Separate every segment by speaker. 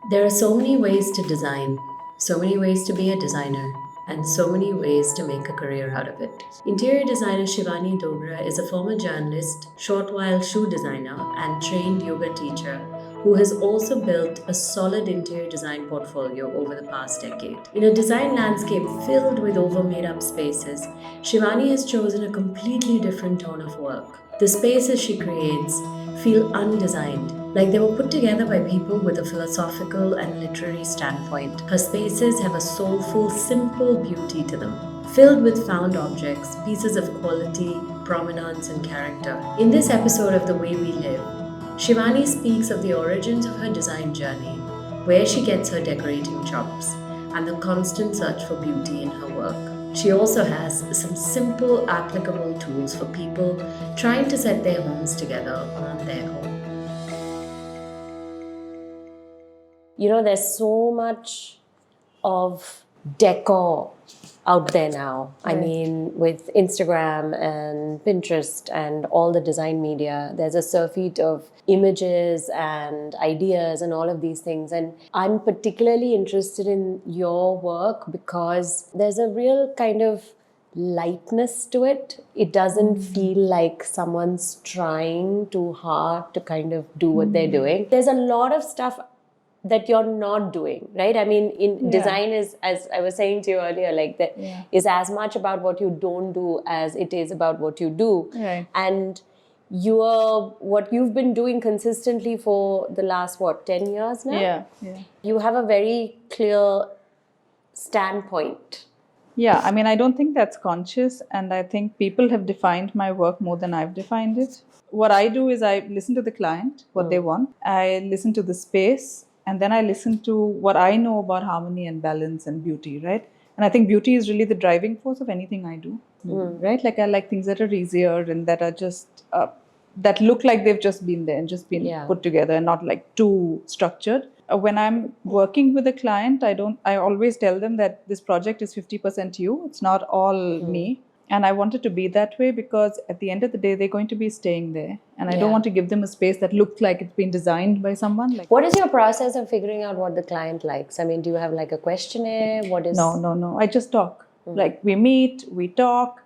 Speaker 1: There are so many ways to design, so many ways to be a designer, and so many ways to make a career out of it. Interior designer Shivani Dogra is a former journalist, short while shoe designer, and trained yoga teacher who has also built a solid interior design portfolio over the past decade. In a design landscape filled with over made up spaces, Shivani has chosen a completely different tone of work. The spaces she creates feel undesigned, like they were put together by people with a philosophical and literary standpoint. Her spaces have a soulful, simple beauty to them, filled with found objects, pieces of quality, provenance, and character. In this episode of The Way We Live, Shivani speaks of the origins of her design journey, where she gets her decorating chops, and the constant search for beauty in her work. She also has some simple, applicable tools for people trying to set their homes together on their own.
Speaker 2: There's so much of decor out there now. Right. I mean, with Instagram and Pinterest and all the design media, there's a surfeit of images and ideas and all of these things. And I'm particularly interested in your work because there's a real kind of lightness to it. It doesn't feel like someone's trying too hard to kind of do what they're doing. There's a lot of stuff that you're not doing, right? I mean, design is, as I was saying to you earlier, like that is as much about what you don't do as it is about what you do.
Speaker 3: Right.
Speaker 2: And what you've been doing consistently for the last, 10 years now?
Speaker 3: Yeah.
Speaker 2: You have a very clear standpoint.
Speaker 3: Yeah, I mean, I don't think that's conscious, and I think people have defined my work more than I've defined it. What I do is I listen to the client, what they want. I listen to the space, and then I listen to what I know about harmony and balance and beauty, right? And I think beauty is really the driving force of anything I do, right? Like I like things that are easier and that are just, that look like they've just been there and just been put together and not like too structured. When I'm working with a client, I always tell them that this project is 50% you, it's not all me. And I want it to be that way because at the end of the day, they're going to be staying there. And I don't want to give them a space that looks like it's been designed by someone.
Speaker 2: What is your process of figuring out what the client likes? I mean, do you have like a questionnaire? What is...
Speaker 3: No. I just talk. Like we meet, we talk.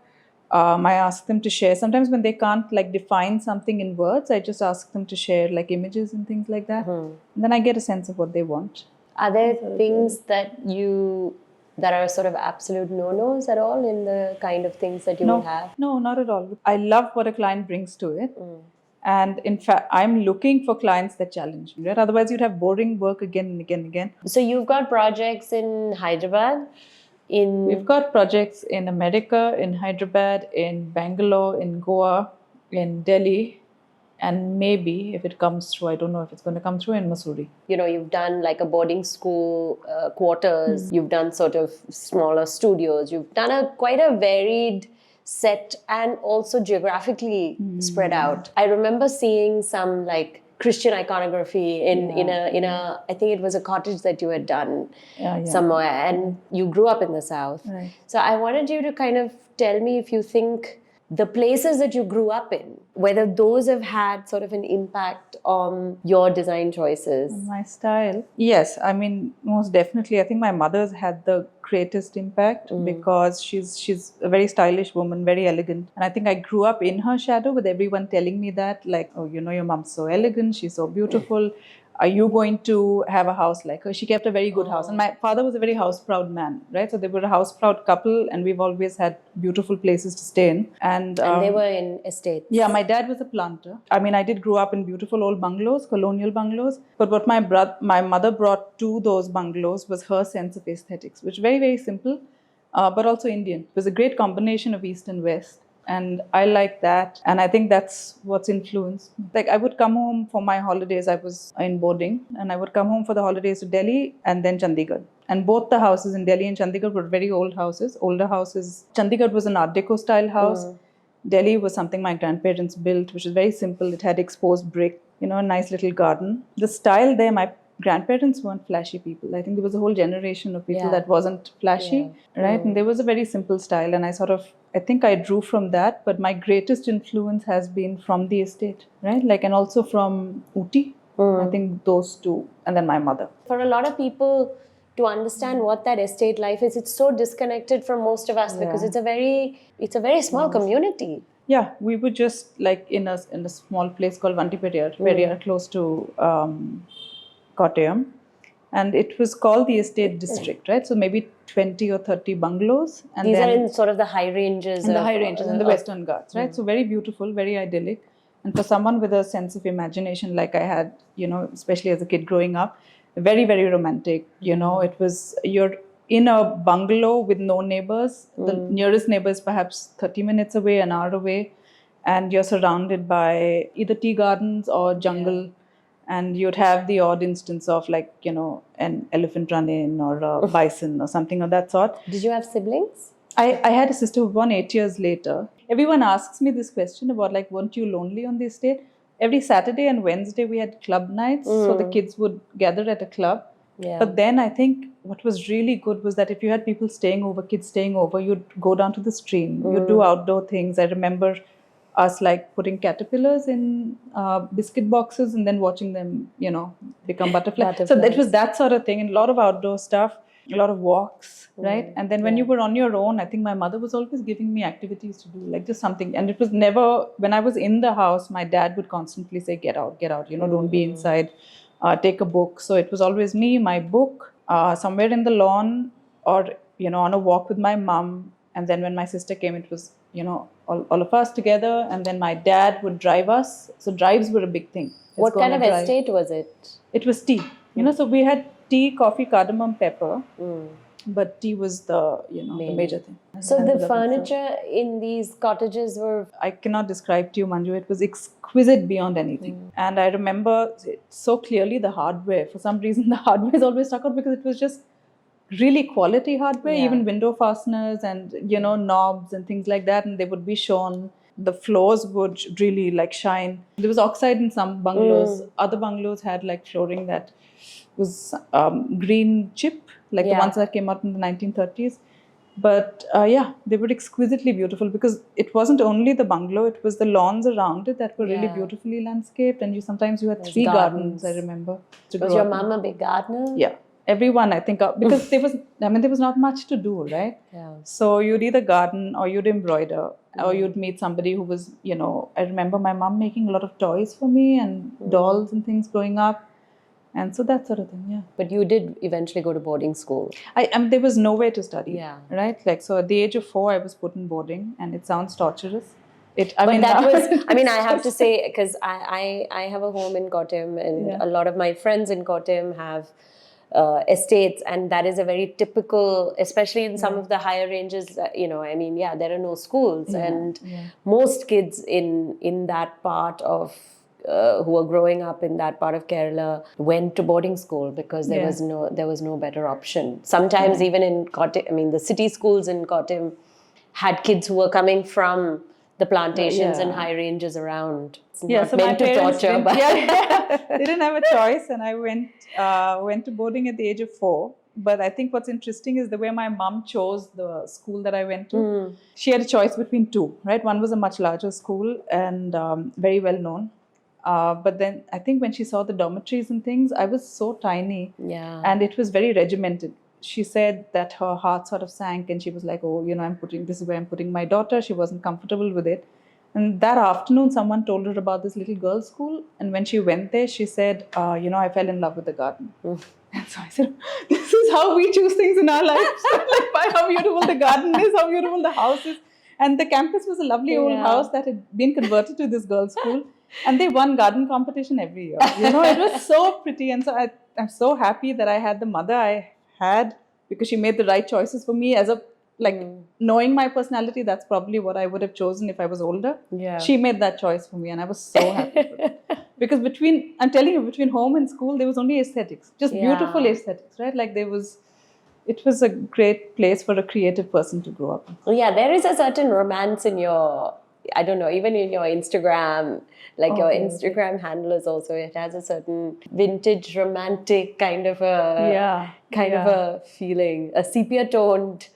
Speaker 3: I ask them to share. Sometimes when they can't like define something in words, I just ask them to share like images and things like that. And then I get a sense of what they want.
Speaker 2: Are there things that are sort of absolute no-nos at all in the kind of things that you would have?
Speaker 3: No, not at all. I love what a client brings to it. And in fact, I'm looking for clients that challenge me, right? Otherwise, you'd have boring work again and again and again.
Speaker 2: So you've got projects in Hyderabad?
Speaker 3: We've got projects in America, in Hyderabad, in Bangalore, in Goa, in Delhi, and maybe if it comes through, I don't know if it's going to come through, in Mussoorie.
Speaker 2: You've done like a boarding school quarters, you've done sort of smaller studios, you've done quite a varied set and also geographically spread out. I remember seeing some like Christian iconography in a I think it was a cottage that you had done somewhere, and you grew up in the South.
Speaker 3: Right.
Speaker 2: So I wanted you to kind of tell me if you think the places that you grew up in, whether those have had sort of an impact on your design choices.
Speaker 3: My style? Yes, I mean, most definitely. I think my mother's had the greatest impact because she's a very stylish woman, very elegant. And I think I grew up in her shadow with everyone telling me that, like, oh, your mom's so elegant, she's so beautiful. Are you going to have a house like her? She kept a very good house. And my father was a very house-proud man, right? So they were a house-proud couple and we've always had beautiful places to stay in. And
Speaker 2: they were in estates?
Speaker 3: Yeah, my dad was a planter. I mean, I did grow up in beautiful old bungalows, colonial bungalows. But what my mother brought to those bungalows was her sense of aesthetics, which was very, very simple, but also Indian. It was a great combination of East and West. And I like that. And I think that's what's influenced. Like I would come home for my holidays. I was in boarding and I would come home for the holidays to Delhi and then Chandigarh. And both the houses in Delhi and Chandigarh were very old houses, older houses. Chandigarh was an Art Deco style house. Delhi was something my grandparents built, which was very simple. It had exposed brick, a nice little garden. The style there, my grandparents weren't flashy people. I think there was a whole generation of people that wasn't flashy, right? And there was a very simple style. And I think I drew from that, but my greatest influence has been from the estate, right? Like, and also from Ooty. I think those two, and then my mother.
Speaker 2: For a lot of people to understand what that estate life is, it's so disconnected from most of us because it's a very small community.
Speaker 3: Yeah, we were just like in a small place called Vantipetiyar, close to Kottayam, and it was called the estate district, right? So maybe 20 or 30 bungalows, and
Speaker 2: These
Speaker 3: then
Speaker 2: are in sort of the high ranges.
Speaker 3: in the high ranges in the Western Ghats, right? So very beautiful, very idyllic. And for someone with a sense of imagination like I had, especially as a kid growing up, very, very romantic. It was, you're in a bungalow with no neighbors. The nearest neighbor is perhaps 30 minutes away, an hour away. And you're surrounded by either tea gardens or jungle. And you'd have the odd instance of like, an elephant run in or a bison or something of that sort.
Speaker 2: Did you have siblings?
Speaker 3: I had a sister who was born 8 years later. Everyone asks me this question about like, weren't you lonely on the estate? Every Saturday and Wednesday we had club nights. So the kids would gather at a club.
Speaker 2: Yeah.
Speaker 3: But then I think what was really good was that if you had people staying over, kids staying over, you'd go down to the stream. You'd do outdoor things. I remember us like putting caterpillars in biscuit boxes and then watching them, become butterflies. So it was that sort of thing, and a lot of outdoor stuff, a lot of walks, right? And then when you were on your own, I think my mother was always giving me activities to do, like just something. And it was never, when I was in the house, my dad would constantly say, get out, don't be inside, take a book. So it was always me, my book, somewhere in the lawn, or, on a walk with my mom. And then when my sister came, it was, all of us together. And then my dad would drive us. So drives were a big thing.
Speaker 2: What kind of estate was it?
Speaker 3: It was tea. So we had tea, coffee, cardamom, pepper. But tea was the, the major thing.
Speaker 2: So the furniture in these cottages were...
Speaker 3: I cannot describe to you, Manju. It was exquisite beyond anything. And I remember so clearly the hardware. For some reason, the hardware is always stuck out because it was just really quality hardware, even window fasteners and, knobs and things like that. And they would be shown. The floors would really like shine. There was oxide in some bungalows. Other bungalows had like flooring that was green chip, like the ones that came out in the 1930s. But they were exquisitely beautiful because it wasn't only the bungalow, it was the lawns around it that were really beautifully landscaped. And sometimes you had 3 gardens, I remember.
Speaker 2: Was your mom a big gardener?
Speaker 3: Yeah. Everyone, I think, because there was not much to do, right?
Speaker 2: Yeah.
Speaker 3: So you'd either garden or you'd embroider or you'd meet somebody who was, I remember my mom making a lot of toys for me and dolls and things growing up. And so that sort of thing, yeah.
Speaker 2: But you did eventually go to boarding school.
Speaker 3: There was nowhere to study,
Speaker 2: Yeah.
Speaker 3: right? Like, so at the age of 4, I was put in boarding, and it sounds torturous.
Speaker 2: I have to say, because I have a home in Kottayam, and a lot of my friends in Kottayam have estates, and that is a very typical, especially in some of the higher ranges, there are no schools, and most kids in that part of who were growing up in that part of Kerala went to boarding school because there was no better option. Sometimes even in Kottayam, the city schools in Kottayam had kids who were coming from the plantations and high ranges around. It's not
Speaker 3: so
Speaker 2: meant
Speaker 3: my
Speaker 2: to
Speaker 3: parents
Speaker 2: torture, but
Speaker 3: they didn't have a choice, and I went to boarding at the age of 4. But I think what's interesting is the way my mom chose the school that I went to. She had a choice between 2, right? One was a much larger school and very well known. But then I think when she saw the dormitories and things, I was so tiny.
Speaker 2: Yeah.
Speaker 3: And it was very regimented. She said that her heart sort of sank and she was like, oh, this is where I'm putting my daughter. She wasn't comfortable with it. And that afternoon, someone told her about this little girls' school. And when she went there, she said, I fell in love with the garden. And so I said, this is how we choose things in our lives. Like by how beautiful the garden is, how beautiful the house is. And the campus was a lovely old house that had been converted to this girls' school. And they won garden competition every year. It was so pretty. And so I'm so happy that I had the mother I had, because she made the right choices for me as knowing my personality. That's probably what I would have chosen if I was older.
Speaker 2: Yeah.
Speaker 3: She made that choice for me, and I was so happy with it. Because between home and school, there was only aesthetics, just beautiful aesthetics, right? Like it was a great place for a creative person to grow up in.
Speaker 2: Yeah, there is a certain romance in your, I don't know, even in your Instagram, your Instagram handle is also, it has a certain vintage romantic kind of a feeling, a sepia toned.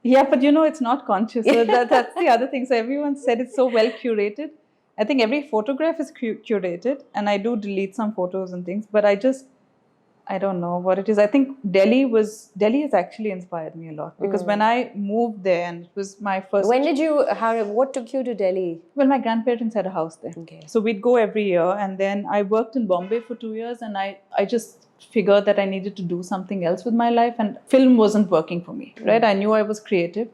Speaker 3: Yeah, but it's not conscious. So that's the other thing. So everyone said it's so well curated. I think every photograph is curated, and I do delete some photos and things, but I don't know what it is. I think Delhi has actually inspired me a lot, because when I moved there, and it was my first.
Speaker 2: What took you to Delhi?
Speaker 3: Well, my grandparents had a house there.
Speaker 2: Okay.
Speaker 3: So we'd go every year, and then I worked in Bombay for 2 years, and I just figured that I needed to do something else with my life, and film wasn't working for me, right? I knew I was creative,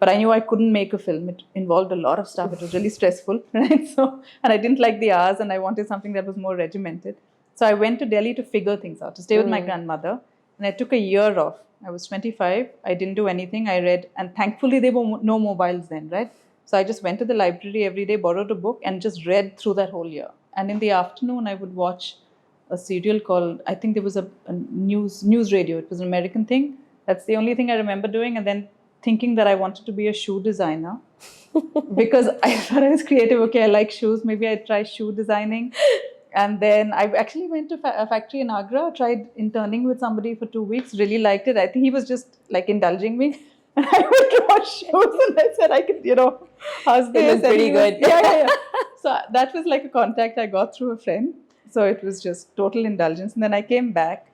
Speaker 3: but I knew I couldn't make a film. It involved a lot of stuff. It was really stressful, right? So, and I didn't like the hours, and I wanted something that was more regimented. So I went to Delhi to figure things out, to stay with my grandmother, and I took a year off. I was 25. I didn't do anything. I read, and thankfully there were no mobiles then, right? So I just went to the library every day, borrowed a book, and just read through that whole year. And in the afternoon, I would watch a serial called, I think there was a news radio. It was an American thing. That's the only thing I remember doing. And then thinking that I wanted to be a shoe designer because I thought I was creative. Okay, I like shoes. Maybe I'd try shoe designing. And then I actually went to a factory in Agra, tried interning with somebody for 2 weeks, really liked it. I think he was just like indulging me. And I went to wash shoes, and I said, I could, how's this?
Speaker 2: It was pretty good.
Speaker 3: Yeah. So that was like a contact I got through a friend. So it was just total indulgence. And then I came back.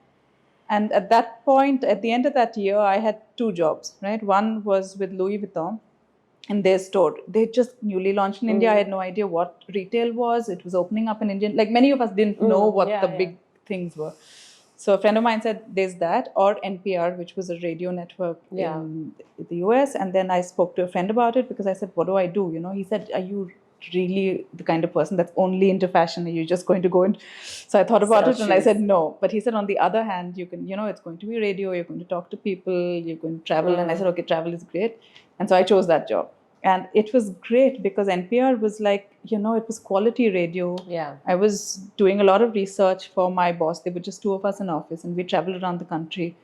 Speaker 3: And at that point, at the end of that year, I had 2 jobs, right? One was with Louis Vuitton in their store. They just newly launched in India. I had no idea what retail was. It was opening up in India. Like many of us didn't know what the big things were. So a friend of mine said, there's that, or NPR, which was a radio network in the US. And then I spoke to a friend about it because I said, what do I do? He said, are you really the kind of person that's only into fashion? Are you just going to go in? So I thought about it and I said, no. But he said, on the other hand, you can, it's going to be radio. You're going to talk to people. You're going to travel. And I said, okay, travel is great. And so I chose that job. And it was great because NPR was like, it was quality radio.
Speaker 2: Yeah.
Speaker 3: I was doing a lot of research for my boss. There were just 2 of us in office, and we traveled around the country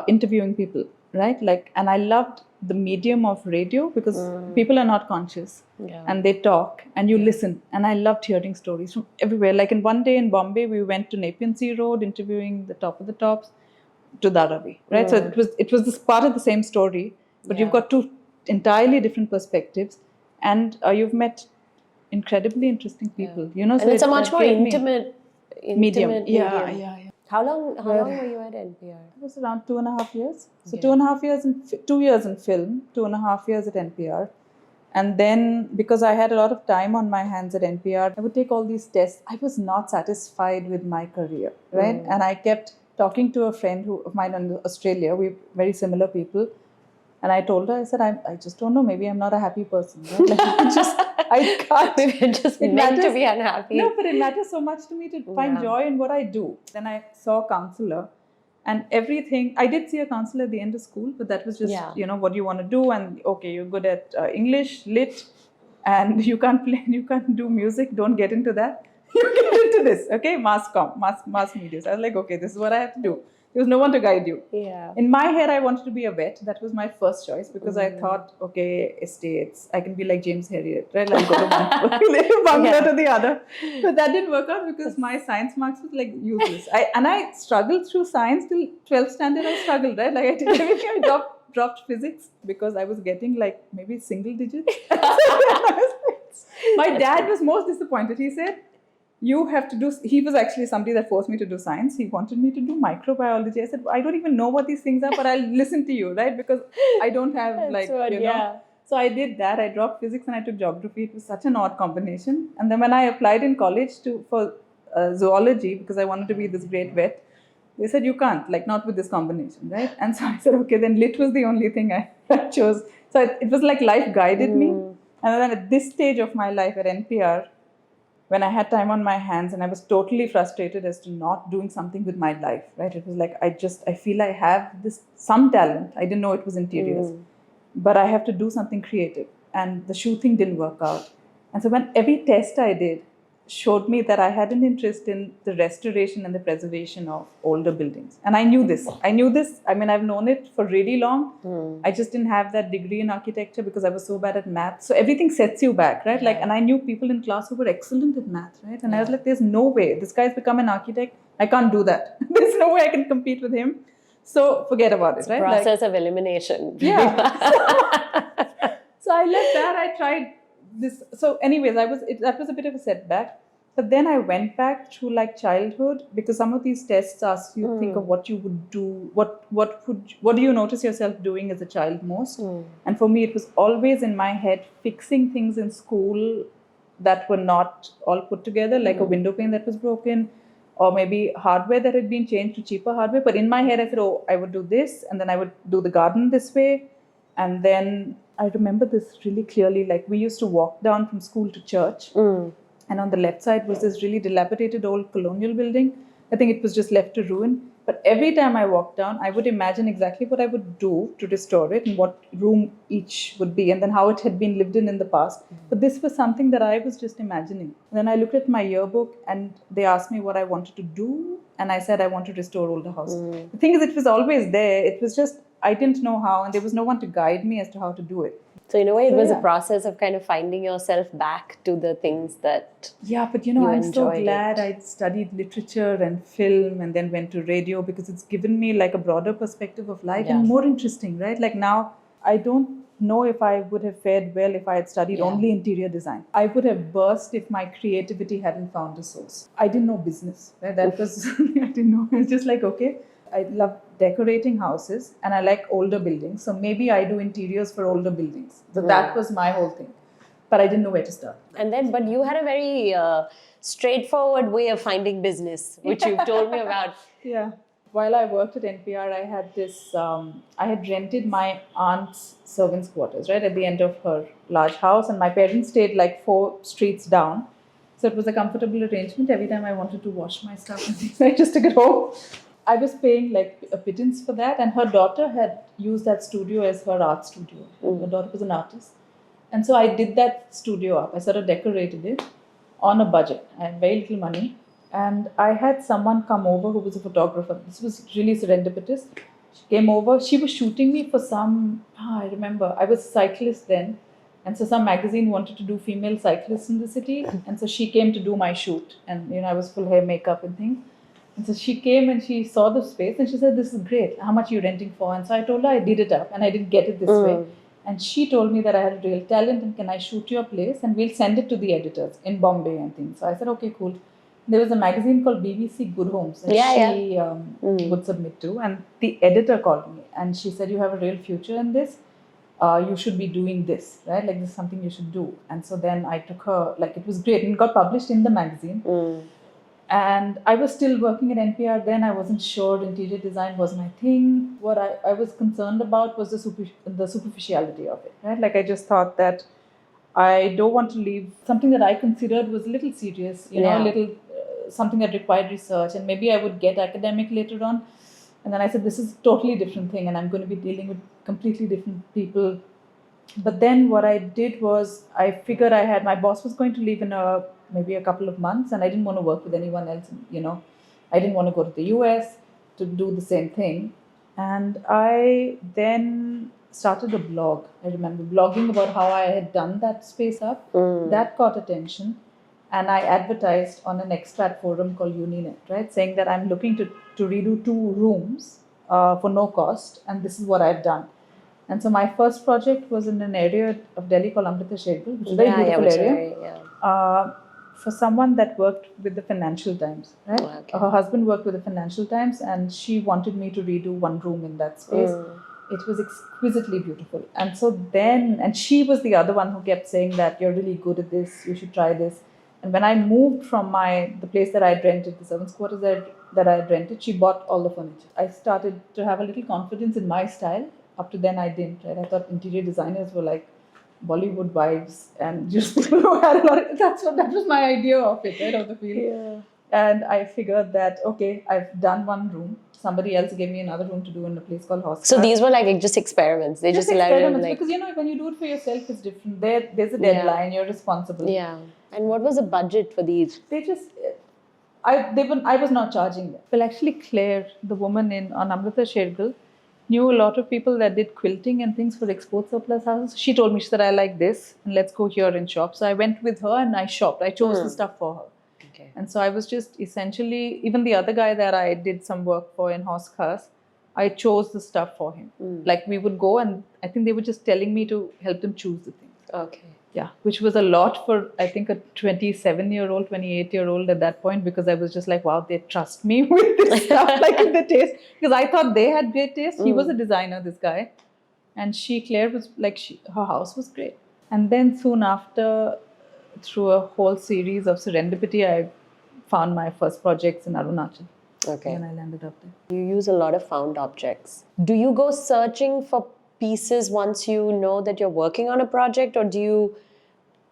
Speaker 3: interviewing people, right? And I loved the medium of radio because people are not conscious and they talk and you listen. And I loved hearing stories from everywhere. Like in one day in Bombay, we went to Nepean Sea Road interviewing the top of the tops to Dharavi, right? So it was this part of the same story, but you've got 2 entirely different perspectives, and you've met incredibly interesting people.
Speaker 2: And
Speaker 3: so
Speaker 2: it's a much more intimate
Speaker 3: medium. Yeah.
Speaker 2: How long were you at NPR?
Speaker 3: It was around 2.5 years. So 2.5 years 2 years in film, 2.5 years at NPR. And then because I had a lot of time on my hands at NPR, I would take all these tests. I was not satisfied with my career, right? And I kept talking to a friend of mine in Australia. We're very similar people. And I told her, I said, I just don't know. Maybe I'm not a happy person. Right? I can't.
Speaker 2: Maybe I'm just meant to be unhappy.
Speaker 3: No, but it matters so much to me to find joy in what I do. Then I saw a counselor, and everything. I did see a counselor at the end of school, but that was just, what do you want to do? And okay, you're good at English, lit, and you can't do music. Don't get into that. You get into this, okay? Mass media. So I was like, okay, this is what I have to do. There was no one to guide you.
Speaker 2: Yeah.
Speaker 3: In my head, I wanted to be a vet. That was my first choice because I thought, okay, estates. I can be like James Herriot, right? Like go to one bungalow to the other. But that didn't work out because my science marks was like useless. I struggled through science till 12th standard. I struggled, right? Like I did everything. I dropped physics because I was getting like maybe single digits. My dad was most disappointed. He said, you have to do, he was actually somebody that forced me to do science. He wanted me to do microbiology. I said, I don't even know what these things are, but I'll listen to you, right? Because I don't have So I did that. I dropped physics and I took geography. It was such an odd combination. And then when I applied in college for zoology, because I wanted to be this great vet, they said, you can't, like not with this combination, right? And so I said, okay, then lit was the only thing I chose. So it was like life guided me. And then at this stage of my life at NPR, when I had time on my hands and I was totally frustrated as to not doing something with my life, right? It was like, I feel I have some talent. I didn't know it was interiors, but I have to do something creative. And the shoe thing didn't work out. And so when every test I did showed me that I had an interest in the restoration and the preservation of older buildings. And I knew this. I mean, I've known it for really long. I just didn't have that degree in architecture because I was so bad at math. So everything sets you back, right? Like, and I knew people in class who were excellent at math, right? And I was like, there's no way. This guy's become an architect. I can't do that. There's no way I can compete with him. So forget about it, right?
Speaker 2: Process of elimination.
Speaker 3: Yeah. So I left that. I tried this. So, anyways, that was a bit of a setback. But then I went back through like childhood, because some of these tests ask you to think of what you would do, what do you notice yourself doing as a child most? And for me, it was always in my head fixing things in school that were not all put together, like a window pane that was broken, or maybe hardware that had been changed to cheaper hardware. But in my head, I said, oh, I would do this, and then I would do the garden this way. And then I remember this really clearly. Like, we used to walk down from school to church, and on the left side was this really dilapidated old colonial building. I think it was just left to ruin. But every time I walked down, I would imagine exactly what I would do to restore it and what room each would be, and then how it had been lived in the past. But this was something that I was just imagining. And then I looked at my yearbook and they asked me what I wanted to do. And I said, I want to restore older houses. The thing is, it was always there. It was just, I didn't know how, and there was no one to guide me as to how to do it.
Speaker 2: So in a way, it was
Speaker 3: yeah.
Speaker 2: a process of kind of finding yourself back to the things that
Speaker 3: Yeah, but I'm so
Speaker 2: enjoyed
Speaker 3: glad I'd studied literature and film and then went to radio, because it's given me like a broader perspective of life and more interesting, right? Like now, I don't know if I would have fared well if I had studied only interior design. I would have burst if my creativity hadn't found a source. I didn't know business, right? That was something I didn't know. It's just like, okay, I love decorating houses and I like older buildings. So maybe I do interiors for older buildings. So that was my whole thing. But I didn't know where to start.
Speaker 2: And then, but you had a very straightforward way of finding business, which you've told me about.
Speaker 3: Yeah. While I worked at NPR, I had this, I had rented my aunt's servants' quarters, right, at the end of her large house. And my parents stayed like 4 streets down. So it was a comfortable arrangement. Every time I wanted to wash my stuff and things, I just took it home. I was paying like a pittance for that, and her daughter had used that studio as her art studio. Her daughter was an artist. And so I did that studio up. I sort of decorated it on a budget. I had very little money. And I had someone come over who was a photographer. This was really serendipitous. She came over. She was shooting me for I remember, I was a cyclist then. And so some magazine wanted to do female cyclists in the city. And so she came to do my shoot. And, I was full hair, makeup and things. And so she came and she saw the space and she said, this is great. How much are you renting for? And so I told her I did it up and I didn't get it this way. And she told me that I had real talent and can I shoot your place and we'll send it to the editors in Bombay and things. So I said, okay, cool. There was a magazine called BBC Good Homes that she would submit to. And the editor called me and she said, you have a real future in this. You should be doing this, right? Like this is something you should do. And so then I took her, like it was great. And it got published in the magazine. And I was still working at NPR then. I wasn't sure interior design was my thing. What I was concerned about was the superficiality of it, right? Like I just thought that I don't want to leave something that I considered was a little serious, a little something that required research, and maybe I would get academic later on. And then I said, this is a totally different thing and I'm going to be dealing with completely different people. But then what I did was I figured my boss was going to leave in maybe a couple of months, and I didn't want to work with anyone else, I didn't want to go to the US to do the same thing. And I then started a blog. I remember blogging about how I had done that space up. That caught attention. And I advertised on an expat forum called Uninet, right? Saying that I'm looking to redo 2 rooms for no cost. And this is what I've done. And so my first project was in an area of Delhi called Amrita Shergill, which is a very beautiful area. For someone that worked with the Financial Times, right? Okay. Her husband worked with the Financial Times and she wanted me to redo 1 room in that space. It was exquisitely beautiful. And so then, and she was the other one who kept saying that you're really good at this, you should try this. And when I moved from the place that I had rented, the servants' quarters that I had rented, she bought all the furniture. I started to have a little confidence in my style. Up to then I didn't, right? I thought interior designers were like Bollywood wives and just people who had a lot of, that was my idea of it, right, of the field. Yeah. And I figured that, okay, I've done 1 room. Somebody else gave me another room to do in a place called Hospital.
Speaker 2: So these were like just experiments. They just allowed you like...
Speaker 3: Because, when you do it for yourself, it's different. There's a deadline, you're responsible.
Speaker 2: Yeah. And what was the budget for these?
Speaker 3: I was not charging them. Well, actually, Claire, the woman on Amrita Shergill, knew a lot of people that did quilting and things for export surplus houses. She told me, she said, I like this and let's go here and shop. So I went with her and I shopped. I chose the stuff for her. Okay. And so I was just essentially, even the other guy that I did some work for in Horskhas, I chose the stuff for him. Like we would go and I think they were just telling me to help them choose the things.
Speaker 2: Okay.
Speaker 3: Yeah, which was a lot for, I think, a 27-year-old, 28-year-old at that point, because I was just like, wow, they trust me with this stuff, like with the taste. Because I thought they had great taste. He was a designer, this guy. And Claire was like, her house was great. And then soon after, through a whole series of serendipity, I found my first projects in Arunachal.
Speaker 2: Okay.
Speaker 3: And I landed up there.
Speaker 2: You use a lot of found objects. Do you go searching for pieces once you know that you're working on a project, or do you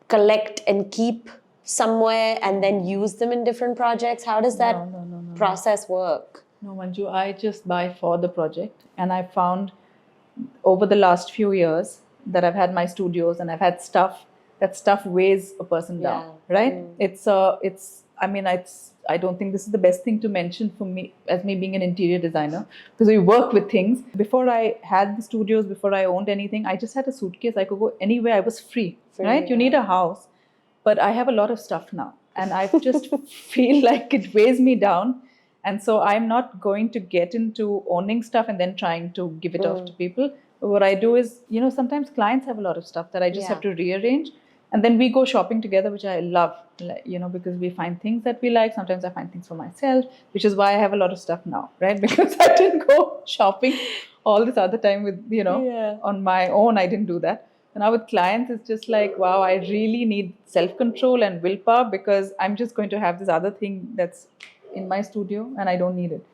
Speaker 2: collect and keep somewhere and then use them in different projects? How does that process work?
Speaker 3: No, Manju, I just buy for the project. And I found over the last few years that I've had my studios and I've had stuff, that stuff weighs a person down, right? I don't think this is the best thing to mention for me, as me being an interior designer, because we work with things. Before I had the studios, before I owned anything, I just had a suitcase. I could go anywhere. I was free, right? You need a house. But I have a lot of stuff now, and I just feel like it weighs me down. And so I'm not going to get into owning stuff and then trying to give it off to people. What I do is, sometimes clients have a lot of stuff that I just have to rearrange. And then we go shopping together, which I love, because we find things that we like. Sometimes I find things for myself, which is why I have a lot of stuff now, right? Because I didn't go shopping all this other time with, on my own. I didn't do that. And now with clients, it's just like, wow, I really need self-control and willpower, because I'm just going to have this other thing that's in my studio and I don't need it.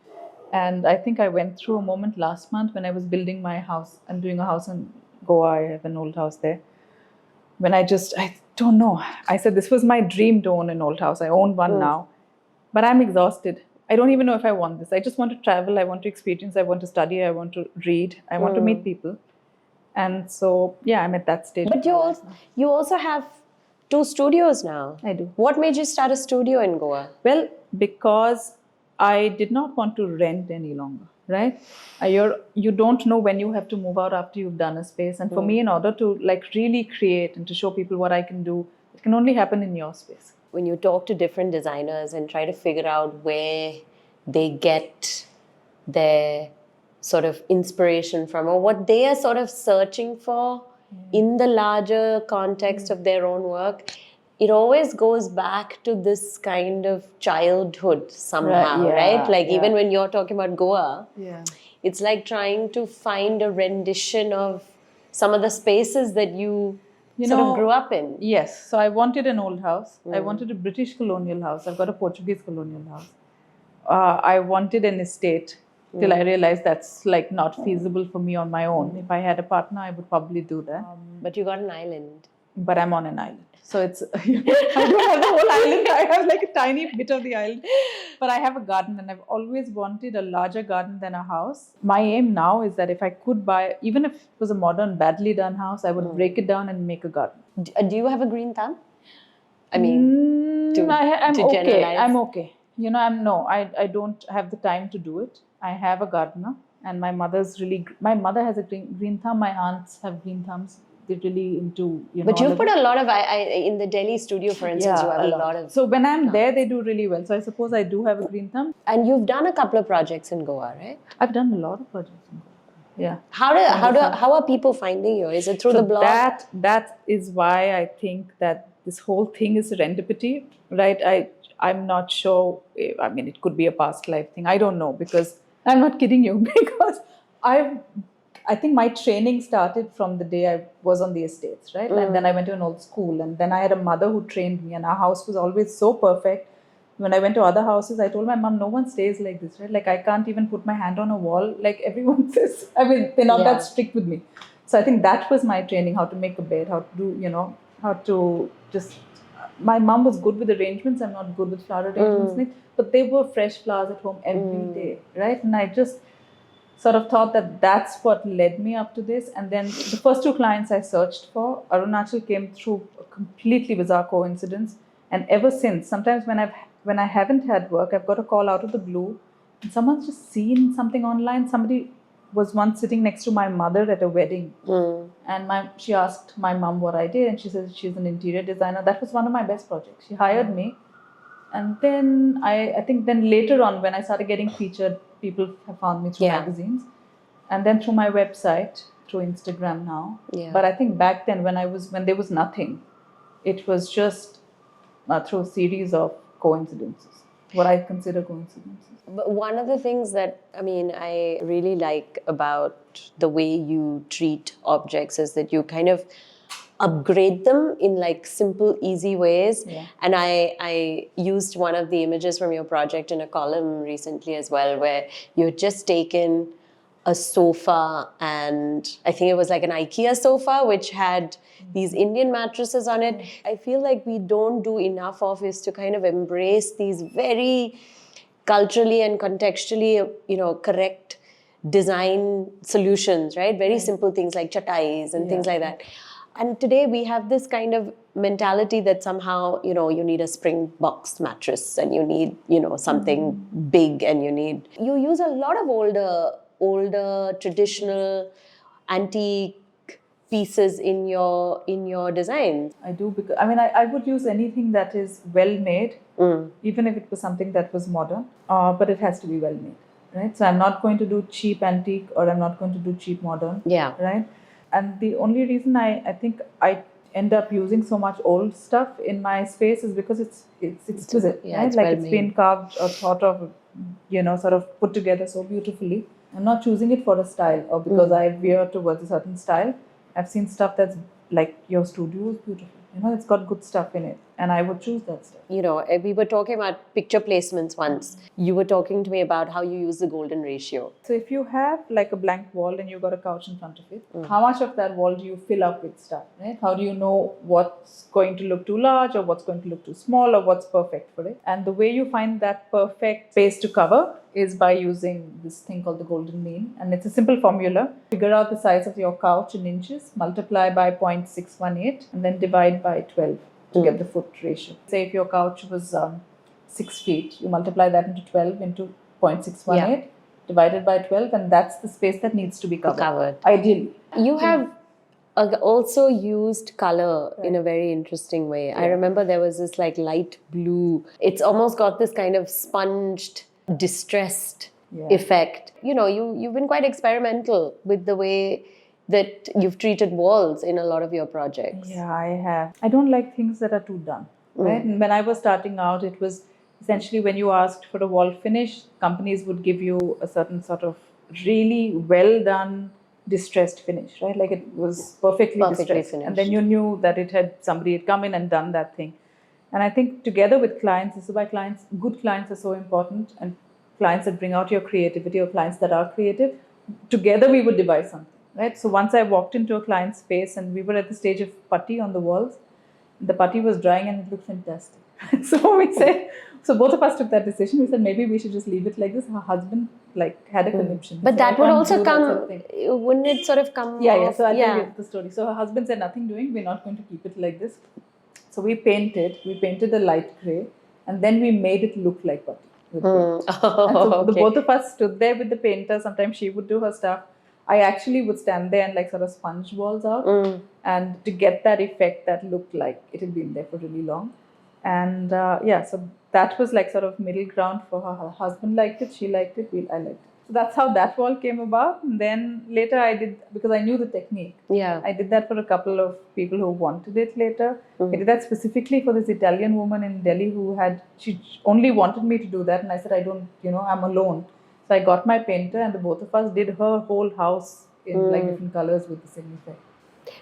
Speaker 3: And I think I went through a moment last month when I was building my house. I'm doing a house in Goa. I have an old house there. When I don't know. I said, this was my dream to own an old house. I own one now. But I'm exhausted. I don't even know if I want this. I just want to travel. I want to experience. I want to study. I want to read. I want to meet people. And so, I'm at that stage.
Speaker 2: But you also have 2 studios now.
Speaker 3: I do.
Speaker 2: What made you start a studio in Goa?
Speaker 3: Well, because I did not want to rent any longer, right? You don't know when you have to move out after you've done a space. And for me, in order to really create and to show people what I can do, it can only happen in your space.
Speaker 2: When you talk to different designers and try to figure out where they get their sort of inspiration from, or what they are sort of searching for in the larger context of their own work, it always goes back to this kind of childhood somehow, right? Like even when you're talking about Goa, it's like trying to find a rendition of some of the spaces that you sort of grew up in.
Speaker 3: Yes. So I wanted an old house. I wanted a British colonial house. I've got a Portuguese colonial house. I wanted an estate till I realized that's like not feasible for me on my own. If I had a partner, I would probably do that.
Speaker 2: But you got an island.
Speaker 3: But I'm on an island. So it's, I don't have the whole island. I have like a tiny bit of the island. But I have a garden, and I've always wanted a larger garden than a house. My aim now is that if I could buy, even if it was a modern, badly done house, I would break it down and make a garden.
Speaker 2: Do you have a green thumb? I mean,
Speaker 3: I'm
Speaker 2: to
Speaker 3: okay.
Speaker 2: generalize.
Speaker 3: I'm okay. I don't have the time to do it. I have a gardener, and my mother has a green thumb. My aunts have green thumbs. They're really into,
Speaker 2: But you've put a lot of, in the Delhi studio, for instance, you have a lot of.
Speaker 3: So when I'm there, they do really well. So I suppose I do have a green thumb.
Speaker 2: And you've done a couple of projects in Goa, right?
Speaker 3: I've done a lot of projects in Goa. Yeah.
Speaker 2: How are people finding you? Is it through the blog?
Speaker 3: That is why I think that this whole thing is serendipity, right? I'm not sure. I mean, it could be a past life thing. I don't know, because I'm not kidding you, because I think my training started from the day I was on the estates, right? And then I went to an old school, and then I had a mother who trained me, and our house was always so perfect. When I went to other houses, I told my mom, no one stays like this, right? Like, I can't even put my hand on a wall like everyone says. I mean, they're not that strict with me. So I think that was my training, how to make a bed, how to do, how to just... My mom was good with arrangements. I'm not good with flower arrangements. But they were fresh flowers at home every day, right? And I just sort of thought that that's what led me up to this. And then the first 2 clients I searched for, Arunachal came through a completely bizarre coincidence. And ever since, sometimes when I haven't had work, I've got a call out of the blue, and someone's just seen something online. Somebody was once sitting next to my mother at a wedding, and she asked my mom what I did, and she says she's an interior designer. That was one of my best projects. She hired me, and then I think then later on, when I started getting featured, people have found me through magazines, and then through my website, through Instagram now. But I think back then, when there was nothing, It was just through a series of coincidences, what I consider coincidences.
Speaker 2: But one of the things that, I mean, I really like about the way you treat objects is that you kind of upgrade them in like simple, easy ways.
Speaker 3: Yeah.
Speaker 2: And I used one of the images from your project in a column recently as well, where you had just taken a sofa, and I think it was like an IKEA sofa, which had these Indian mattresses on it. I feel like we don't do enough of is to kind of embrace these very culturally and contextually, correct design solutions, right? Very simple things like chatais and things like that. And today we have this kind of mentality that somehow, you need a spring box mattress and you need, something big, and you use a lot of older traditional antique pieces in your designs.
Speaker 3: I do, because I would use anything that is well made, even if it was something that was modern, but it has to be well made, right? So I'm not going to do cheap antique, or I'm not going to do cheap modern,
Speaker 2: Yeah.
Speaker 3: right? And the only reason I think I end up using so much old stuff in my space is because it's exquisite,
Speaker 2: Yeah,
Speaker 3: right?
Speaker 2: it's
Speaker 3: Like
Speaker 2: well
Speaker 3: it's
Speaker 2: made.
Speaker 3: been carved or thought of, sort of put together so beautifully. I'm not choosing it for a style or because I veer towards a certain style. I've seen stuff that's like, your studio is beautiful. It's got good stuff in it, and I would choose that stuff.
Speaker 2: We were talking about picture placements once. You were talking to me about how you use the golden ratio.
Speaker 3: So if you have like a blank wall and you've got a couch in front of it, how much of that wall do you fill up with stuff, right? How do you know what's going to look too large or what's going to look too small or what's perfect for it? And the way you find that perfect space to cover is by using this thing called the golden mean. And it's a simple formula. Figure out the size of your couch in inches, multiply by 0.618, and then divide by 12 to get the foot ratio. Say if your couch was 6 feet, you multiply that into 12 into 0.618, divided by 12, and that's the space that needs to be covered. Ideally.
Speaker 2: You have also used color in a very interesting way. I remember there was this like light blue. It's almost got this kind of sponged, distressed effect. You've been quite experimental with the way that you've treated walls in a lot of your projects.
Speaker 3: Yeah, I have. I don't like things that are too done, right? And when I was starting out, it was essentially when you asked for a wall finish, companies would give you a certain sort of really well done distressed finish, right? Like it was perfectly distressed.
Speaker 2: finished.
Speaker 3: And then you knew that somebody had come in and done that thing. And I think together with clients, this is why good clients are so important, and clients that bring out your creativity or clients that are creative, together we would devise something, right? So once I walked into a client's space and we were at the stage of putty on the walls, the putty was drying and it looked fantastic. So both of us took that decision. We said maybe we should just leave it like this. Her husband had a conniption.
Speaker 2: But that would also come, wouldn't it sort of come off?
Speaker 3: So I'll tell you the story. So her husband said, nothing doing, we're not going to keep it like this. So we painted a light grey, and then we made it look like putty. And so the both of us stood there with the painter. Sometimes she would do her stuff. I actually would stand there and like sort of sponge walls out, and to get that effect that looked like it had been there for really long. And so that was like sort of middle ground for her. Her husband liked it, she liked it, I liked it. So that's how that wall came about. And then later I did, because I knew the technique.
Speaker 2: Yeah.
Speaker 3: I did that for a couple of people who wanted it later. I did that specifically for this Italian woman in Delhi she only wanted me to do that. And I said, I'm alone. So I got my painter, and the both of us did her whole house in like different colors with the same effect.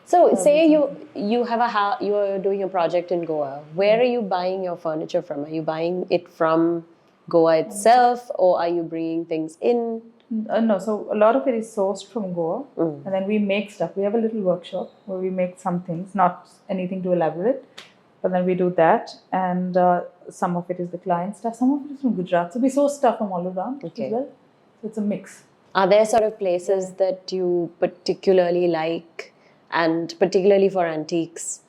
Speaker 2: So say you have you are doing a project in Goa. Where are you buying your furniture from? Are you buying it from Goa itself, or are you bringing things in?
Speaker 3: No, so a lot of it is sourced from Goa, and then we make stuff. We have a little workshop where we make some things, not anything too elaborate, but then we do that, and some of it is the client stuff, some of it is from Gujarat. So we source stuff from all around as well. So it's a mix.
Speaker 2: Are there sort of places that you particularly like, and particularly for antiques?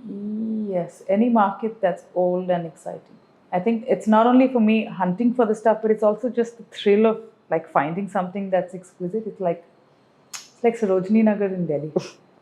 Speaker 3: Yes, any market that's old and exciting. I think it's not only for me hunting for the stuff, but it's also just the thrill of like finding something that's exquisite. It's like Sarojini Nagar in Delhi.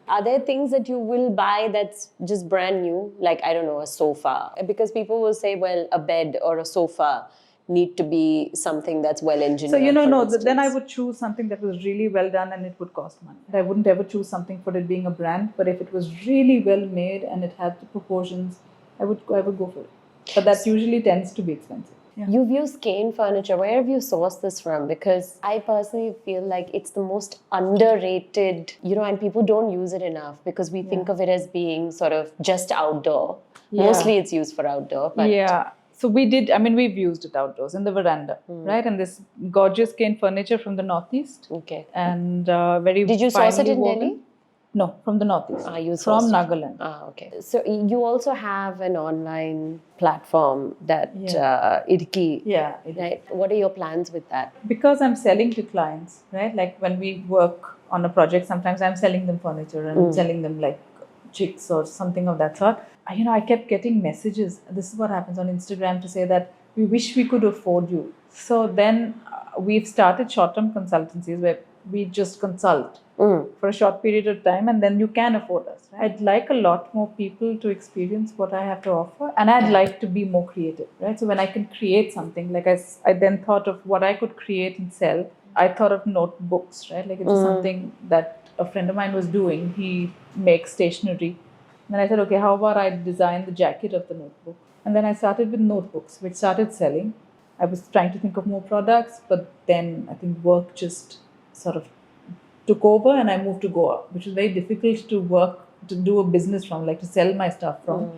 Speaker 2: Are there things that you will buy that's just brand new? Like, I don't know, a sofa. Because people will say, well, a bed or a sofa need to be something that's well engineered.
Speaker 3: So, you know,
Speaker 2: for
Speaker 3: no,
Speaker 2: instance.
Speaker 3: then I would choose something that was really well done and it would cost money. I wouldn't ever choose something for it being a brand, but if it was really well made and it had the proportions, I would go for it. But that usually tends to be expensive. Yeah.
Speaker 2: You've used cane furniture. Where have you sourced this from? Because I personally feel like it's the most underrated, you know, and people don't use it enough because we think of it as being sort of just outdoor.
Speaker 3: Yeah.
Speaker 2: Mostly it's used for outdoor. But
Speaker 3: Yeah. So we've used it outdoors in the veranda, right? And this gorgeous cane furniture from the Northeast.
Speaker 2: Okay.
Speaker 3: And very
Speaker 2: Did you source it
Speaker 3: finely
Speaker 2: in
Speaker 3: woven.
Speaker 2: Delhi?
Speaker 3: No, from the Northeast.
Speaker 2: You
Speaker 3: from
Speaker 2: sourced-
Speaker 3: Nagaland.
Speaker 2: Okay. So you also have an online platform that Idki.
Speaker 3: Yeah.
Speaker 2: Right. What are your plans with that?
Speaker 3: Because I'm selling to clients, right? Like when we work on a project, sometimes I'm selling them furniture and selling them like chicks or something of that sort. I kept getting messages. This is what happens on Instagram to say that we wish we could afford you. So then we've started short-term consultancies where we just consult for a short period of time and then you can afford us. Right? I'd like a lot more people to experience what I have to offer and I'd like to be more creative. Right? So when I can create something, like I then thought of what I could create and sell. I thought of notebooks, right? Like it's something that a friend of mine was doing. He makes stationery. And then I said, okay, how about I design the jacket of the notebook? And then I started with notebooks, which started selling. I was trying to think of more products, but then I think work just sort of took over and I moved to Goa, which is very difficult to do a business from, like to sell my stuff from.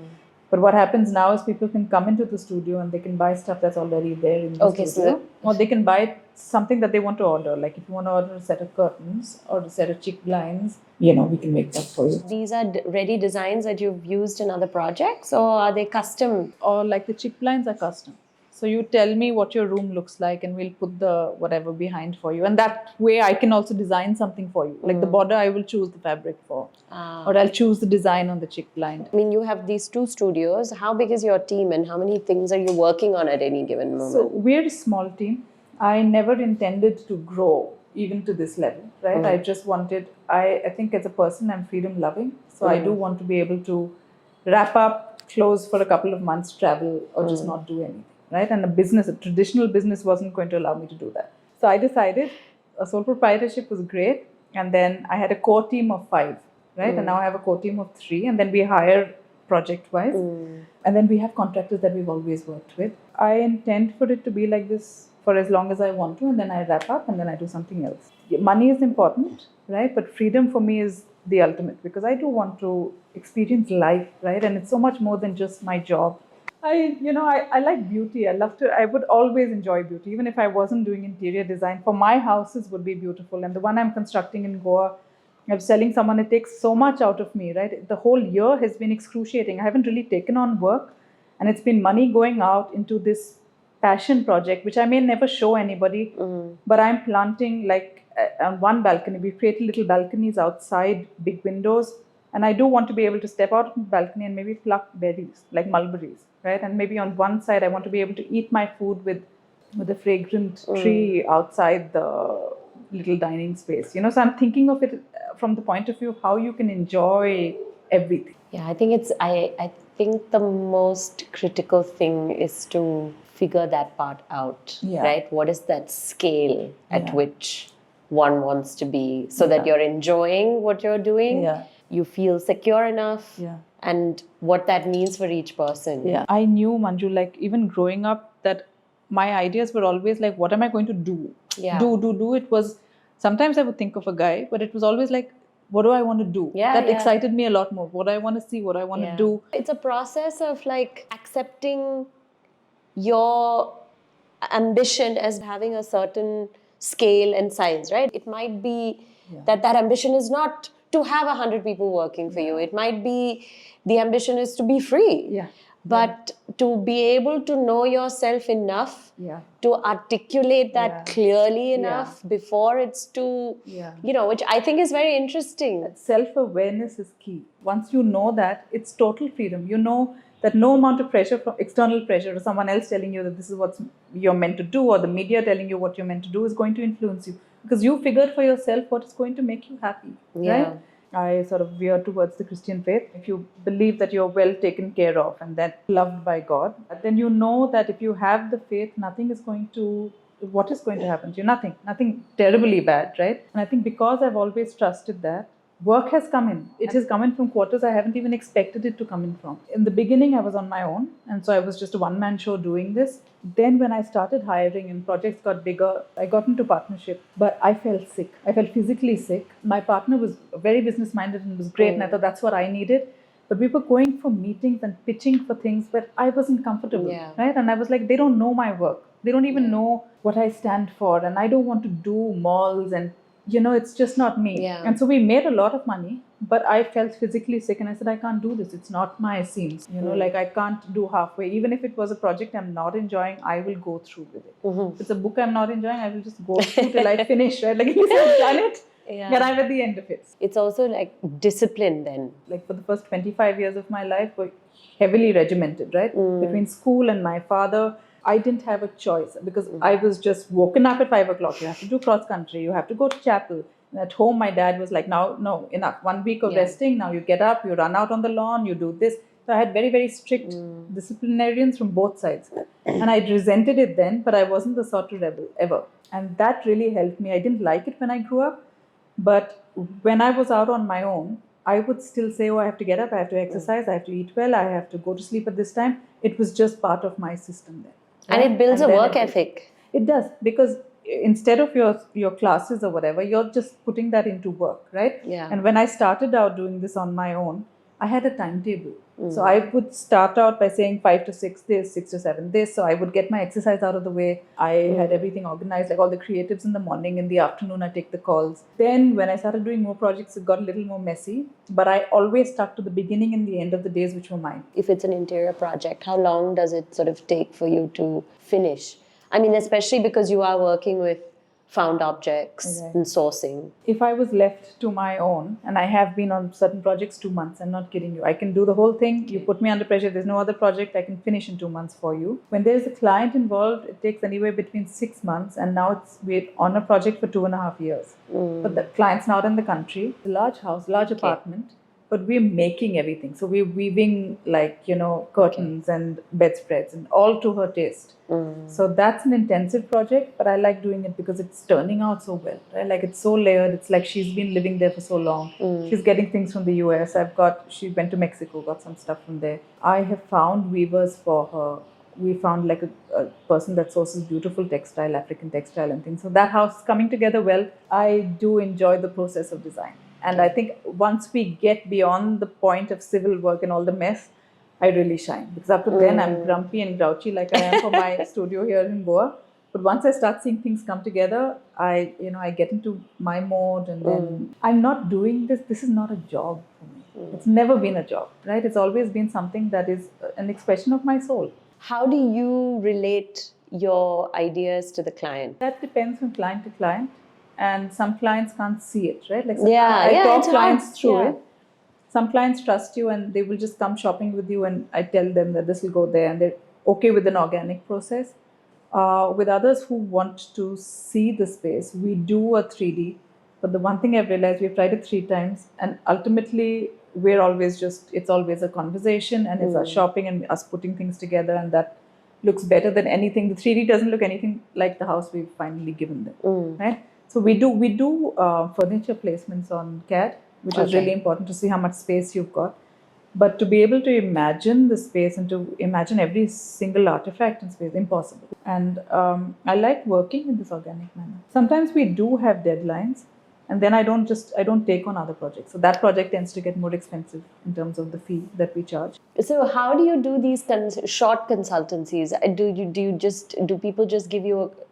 Speaker 3: But what happens now is people can come into the studio and they can buy stuff that's already there in the studio. Or they can buy something that they want to order. Like if you want to order a set of curtains or a set of chick blinds, we can make that for you.
Speaker 2: These are ready designs that you've used in other projects or are they custom?
Speaker 3: Or like the chick blinds are custom. So you tell me what your room looks like and we'll put the whatever behind for you. And that way I can also design something for you. Like the border, I will choose the fabric for. Or I'll choose the design on the chick blind.
Speaker 2: I mean, you have these 2 studios. How big is your team and how many things are you working on at any given moment?
Speaker 3: So we're a small team. I never intended to grow even to this level, right? I just wanted, I think as a person, I'm freedom loving. So I do want to be able to wrap up, close for a couple of months, travel, or just not do anything. Right? And a traditional business wasn't going to allow me to do that. So I decided a sole proprietorship was great. And then I had a core team of 5, right? And now I have a core team of 3. And then we hire project-wise. And then we have contractors that we've always worked with. I intend for it to be like this for as long as I want to. And then I wrap up and then I do something else. Money is important, right? But freedom for me is the ultimate because I do want to experience life, right? And it's so much more than just my job. I like beauty. I would always enjoy beauty. Even if I wasn't doing interior design, for my houses would be beautiful. And the one I'm constructing in Goa, I'm selling someone, it takes so much out of me, right? The whole year has been excruciating. I haven't really taken on work and it's been money going out into this passion project, which I may never show anybody, but I'm planting like on one balcony. We've created little balconies outside, big windows. And I do want to be able to step out on the balcony and maybe pluck berries, like mulberries, right? And maybe on one side, I want to be able to eat my food with a fragrant tree outside the little dining space. So I'm thinking of it from the point of view of how you can enjoy everything.
Speaker 2: Yeah, I think I think the most critical thing is to figure that part out, right? What is that scale at which one wants to be so that you're enjoying what you're doing? You feel secure enough and what that means for each person.
Speaker 3: Yeah, I knew, Manju, like even growing up that my ideas were always like, what am I going to do? Do. It was, sometimes I would think of a guy, but it was always like, what do I want to do? That excited me a lot more. What I want to see, what I want to do.
Speaker 2: It's a process of like accepting your ambition as having a certain scale and size, right? It might be that ambition is not to have 100 people working for you. It might be the ambition is to be free. But to be able to know yourself enough to articulate that clearly enough before it's too, which I think is very interesting.
Speaker 3: Self-awareness is key. Once you know that, it's total freedom. You know that no amount of pressure, from external pressure or someone else telling you that this is what you're meant to do or the media telling you what you're meant to do is going to influence you. Because you figured for yourself what is going to make you happy, right? I sort of veer towards the Christian faith. If you believe that you're well taken care of and that loved by God, then you know that if you have the faith, what is going to happen to you? Nothing terribly bad, right? And I think because I've always trusted that, work has come in. It has come in from quarters I haven't even expected it to come in from. In the beginning, I was on my own, and so I was just a one-man show doing this. Then when I started hiring and projects got bigger, I got into partnership, but I felt sick. I felt physically sick. My partner was very business-minded and was great, and I thought that's what I needed. But we were going for meetings and pitching for things where I wasn't comfortable, right? And I was like, they don't know my work. They don't even know what I stand for, and I don't want to do malls and it's just not me.
Speaker 2: Yeah.
Speaker 3: And so we made a lot of money, but I felt physically sick and I said, I can't do this. It's not my scenes. Like I can't do halfway. Even if it was a project I'm not enjoying, I will go through with it. If it's a book I'm not enjoying, I will just go through till I finish, right? Like at least I've done it.
Speaker 2: Yeah.
Speaker 3: And I'm at the end of it.
Speaker 2: It's also like discipline then.
Speaker 3: Like for the first 25 years of my life were heavily regimented, right? Between school and my father, I didn't have a choice because I was just woken up at 5 o'clock. You have to do cross country. You have to go to chapel. And at home, my dad was like, "Now, no, enough. 1 week of resting. Now you get up, you run out on the lawn, you do this." So I had very, very strict disciplinarians from both sides. And I resented it then, but I wasn't the sort of rebel ever. And that really helped me. I didn't like it when I grew up. But when I was out on my own, I would still say, oh, I have to get up, I have to exercise, I have to eat well, I have to go to sleep at this time. It was just part of my system then.
Speaker 2: And it builds a work ethic.
Speaker 3: It does, because instead of your classes or whatever, you're just putting that into work, right?
Speaker 2: Yeah.
Speaker 3: And when I started out doing this on my own, I had a timetable. So I would start out by saying 5 to 6 this, 6 to 7 this. So I would get my exercise out of the way. I had everything organized, like all the creatives in the morning. In the afternoon, I take the calls. Then when I started doing more projects, it got a little more messy. But I always stuck to the beginning and the end of the days, which were mine.
Speaker 2: If it's an interior project, how long does it sort of take for you to finish? I mean, especially because you are working with found objects and sourcing.
Speaker 3: If I was left to my own, and I have been on certain projects 2 months, I'm not kidding you, I can do the whole thing. You put me under pressure, there's no other project, I can finish in 2 months for you. When there's a client involved, it takes anywhere between 6 months, and now we're on a project for 2.5 years. But the client's not in the country, a large house, large apartment, but we're making everything. So we're weaving curtains and bedspreads and all to her taste. So that's an intensive project, but I like doing it because it's turning out so well. Right? Like it's so layered. It's like she's been living there for so long. She's getting things from the US. She went to Mexico, got some stuff from there. I have found weavers for her. We found like a person that sources beautiful textile, African textile and things. So that house is coming together well. I do enjoy the process of design. And I think once we get beyond the point of civil work and all the mess, I really shine. Because up to then, I'm grumpy and grouchy like I am for my studio here in Goa. But once I start seeing things come together, I get into my mode, and then I'm not doing this. This is not a job for me. It's never been a job, right? It's always been something that is an expression of my soul.
Speaker 2: How do you relate your ideas to the client?
Speaker 3: That depends from client to client. And some clients can't see it, right? Like
Speaker 2: I
Speaker 3: talk clients through it. Some clients trust you and they will just come shopping with you, and I tell them that this will go there, and they're okay with an organic process. With others who want to see the space, we do a 3D. But the one thing I've realized, we've tried it 3 times, and ultimately it's always a conversation, and it's us shopping and us putting things together, and that looks better than anything. The 3D doesn't look anything like the house we've finally given them, right? So we do furniture placements on CAD, which is really important to see how much space you've got. But to be able to imagine the space and to imagine every single artifact in space, impossible. And I like working in this organic manner. Sometimes we do have deadlines, and then I don't take on other projects. So that project tends to get more expensive in terms of the fee that we charge.
Speaker 2: So how do you do these short consultancies? Do people just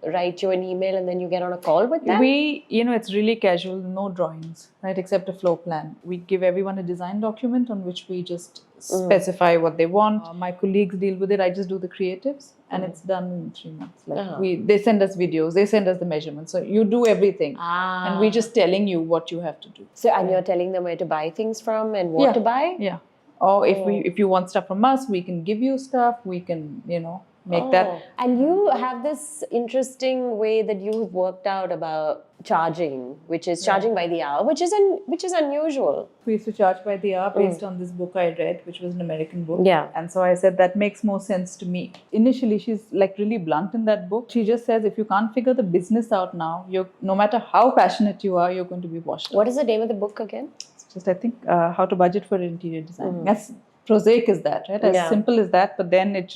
Speaker 2: write you an email and then you get on a call with them?
Speaker 3: It's really casual, no drawings, right? Except a floor plan. We give everyone a design document on which we just specify what they want. My colleagues deal with it. I just do the creatives, and it's done in 3 months. They send us videos, they send us the measurements. So you do everything, and we're just telling you what you have to do.
Speaker 2: So and you're telling them where to buy things from and what to buy?
Speaker 3: Yeah. Or if you want stuff from us, we can give you stuff. We can, make that.
Speaker 2: And you have this interesting way that you've worked out about charging, which is charging by the hour, which is unusual.
Speaker 3: We used to charge by the hour based on this book I read, which was an American book.
Speaker 2: Yeah.
Speaker 3: And so I said, that makes more sense to me. Initially, she's like really blunt in that book. She just says, if you can't figure the business out now, no matter how passionate you are, you're going to be washed out.
Speaker 2: What is the name of the book again?
Speaker 3: It's just, I think, How to Budget for Interior Design. As prosaic as that, right? As simple as that, but then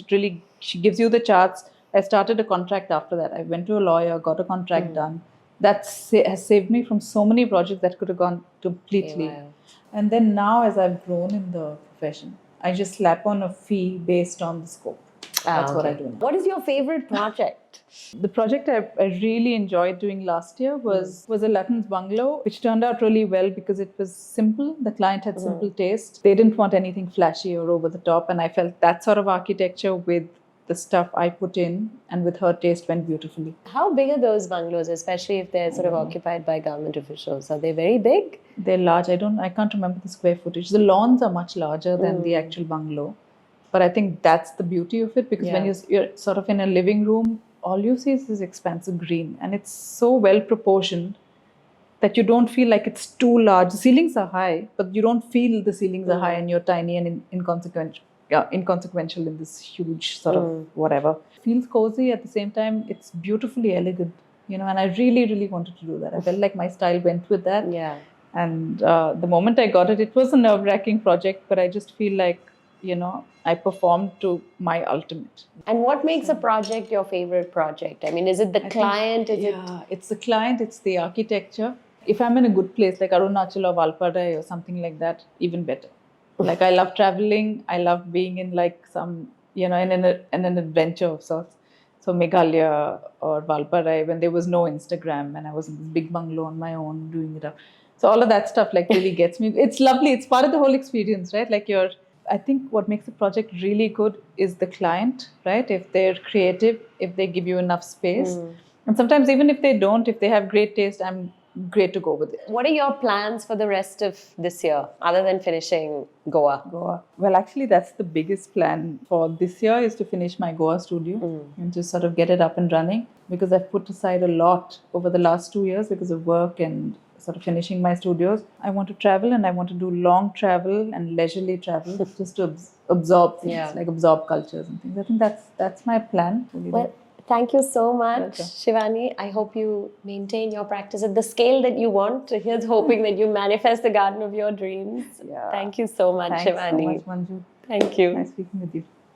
Speaker 3: she gives you the charts. I started a contract after that. I went to a lawyer, got a contract done. That has saved me from so many projects that could have gone completely.
Speaker 2: Wow.
Speaker 3: And then now, as I've grown in the profession, I just slap on a fee based on the scope. That's what I do now.
Speaker 2: What is your favorite project?
Speaker 3: The project I really enjoyed doing last year was a Latin's bungalow, which turned out really well because it was simple. The client had simple taste. They didn't want anything flashy or over the top. And I felt that sort of architecture with the stuff I put in and with her taste went beautifully.
Speaker 2: How big are those bungalows, especially if they're sort of occupied by government officials? Are they very big?
Speaker 3: They're large. I can't remember the square footage. The lawns are much larger than the actual bungalow. But I think that's the beauty of it, because when you're sort of in a living room, all you see is this expansive green, and it's so well proportioned that you don't feel like it's too large. The ceilings are high, but you don't feel the ceilings are high and you're tiny and inconsequential in this huge sort of whatever. It feels cozy at the same time. It's beautifully elegant, and I really, really wanted to do that. I felt like my style went with that.
Speaker 2: Yeah.
Speaker 3: And the moment I got it, it was a nerve-wracking project, but I just feel like, I performed to my ultimate.
Speaker 2: And what makes a project your favorite project? I mean, is it the client?
Speaker 3: It's the client, it's the architecture. If I'm in a good place like Arunachal or Valparai or something like that, even better. Like, I love traveling. I love being in like some, in an adventure of sorts. So Meghalaya or Valparai, when there was no Instagram and I was in this big bungalow on my own doing it up. So all of that stuff like really gets me. It's lovely. It's part of the whole experience, right? Like I think what makes a project really good is the client, right? If they're creative, if they give you enough space. And sometimes even if they don't, if they have great taste, I'm great to go with it.
Speaker 2: What are your plans for the rest of this year, other than finishing Goa?
Speaker 3: Well, actually, that's the biggest plan for this year, is to finish my Goa studio and just sort of get it up and running, because I've put aside a lot over the last 2 years because of work and sort of finishing my studios. I want to travel, and I want to do long travel and leisurely travel just to absorb things, like absorb cultures and things. I think that's my plan.
Speaker 2: Well, thank you so much, Shivani. I hope you maintain your practice at the scale that you want. Here's hoping that you manifest the garden of your dreams.
Speaker 3: Yeah.
Speaker 2: Thank you so much,
Speaker 3: Thanks
Speaker 2: Shivani.
Speaker 3: so much, Manju.
Speaker 2: Thank you.
Speaker 3: Nice speaking with you.